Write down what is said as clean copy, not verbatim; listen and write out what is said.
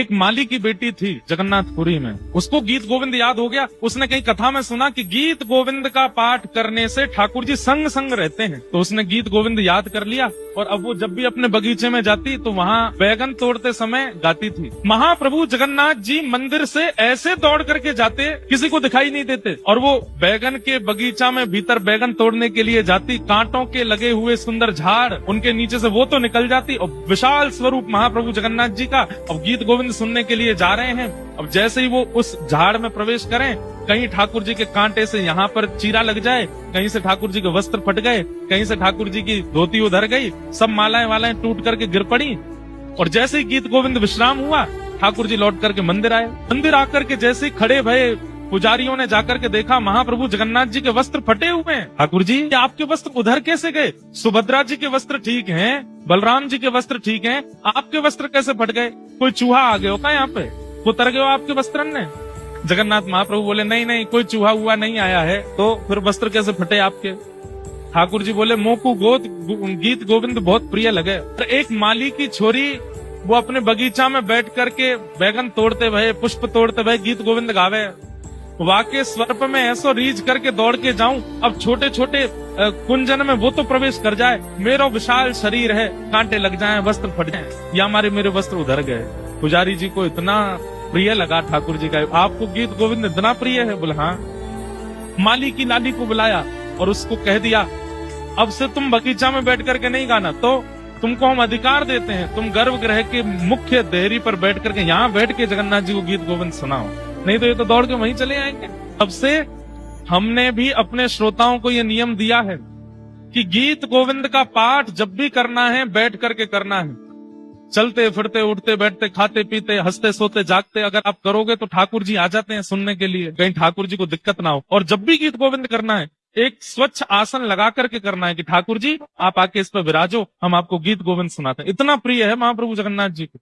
एक माली की बेटी थी जगन्नाथपुरी में, उसको गीत गोविंद याद हो गया। उसने कहीं कथा में सुना कि गीत गोविंद का पाठ करने से ठाकुर जी संग संग रहते हैं, तो उसने गीत गोविंद याद कर लिया और अब वो जब भी अपने बगीचे में जाती तो वहाँ बैगन तोड़ते समय गाती थी। महाप्रभु जगन्नाथ जी मंदिर से ऐसे दौड़ करके जाते, किसी को दिखाई नहीं देते, और वो बैगन के बगीचा में भीतर बैगन तोड़ने के लिए जाती। कांटों के लगे हुए सुंदर झाड़, उनके नीचे से वो तो निकल जाती और विशाल स्वरूप महाप्रभु जगन्नाथ जी का। अब गीत गोविंद सुनने के लिए जा रहे हैं, अब जैसे ही वो उस झाड़ में प्रवेश करें, कहीं ठाकुर जी के कांटे से यहाँ पर चीरा लग जाए, कहीं से ठाकुर जी के वस्त्र फट गए, कहीं से ठाकुर जी की धोती उधर गई, सब मालाएं टूट करके गिर पड़ी। और जैसे ही गीत गोविंद विश्राम हुआ, ठाकुर जी लौट करके मंदिर आए। मंदिर आकर के जैसे ही खड़े भये, पुजारियों ने जाकर के देखा महाप्रभु जगन्नाथ जी के वस्त्र फटे हुए हैं। ठाकुर जी आपके वस्त्र उधर कैसे गए? सुभद्रा जी के वस्त्र ठीक हैं, बलराम जी के वस्त्र ठीक हैं, आपके वस्त्र कैसे फट गए? कोई चूहा आ गया होगा यहाँ पे, उतर गए हो आपके वस्त्र ने? जगन्नाथ महाप्रभु बोले नहीं नहीं, कोई चूहा हुआ नहीं आया है, तो फिर वस्त्र कैसे फटे आपके? ठाकुर जी बोले मोकू गीत गोविंद बहुत प्रिय लगे। एक माली की छोरी वो अपने बगीचा में बैठ करके बैगन तोड़ते भये, पुष्प तोड़ते भये गीत गोविंद गावे। वाके स्वर्प में ऐसो रीझ करके दौड़ के जाऊं, अब छोटे छोटे कुंजन में वो तो प्रवेश कर जाए, मेरा विशाल शरीर है, कांटे लग जाएं, वस्त्र फट जाएं, या मेरे वस्त्र उधर गए। पुजारी जी को इतना प्रिय लगा ठाकुर जी का, आपको गीत गोविंद इतना प्रिय है? बोले हाँ। माली की लाली को बुलाया और उसको कह दिया अब से तुम बगीचा में बैठ करके नहीं गाना, तो तुमको हम अधिकार देते हैं, तुम गर्भगृह के मुख्य देहरी पर बैठ करके यहाँ बैठ के जगन्नाथ जी को गीत गोविंद सुनाओ, नहीं तो ये तो दौड़ के वहीं चले आएंगे। तब से हमने भी अपने श्रोताओं को ये नियम दिया है कि गीत गोविंद का पाठ जब भी करना है बैठ करके करना है। चलते फिरते उठते बैठते खाते पीते हंसते सोते जागते अगर आप करोगे तो ठाकुर जी आ जाते हैं सुनने के लिए, कहीं ठाकुर जी को दिक्कत ना हो। और जब भी गीत गोविंद करना है एक स्वच्छ आसन लगा करके करना है कि ठाकुर जी आप आके इस पर विराजो, हम आपको गीत गोविंद सुनाते हैं। इतना प्रिय है महाप्रभु जगन्नाथ जी को।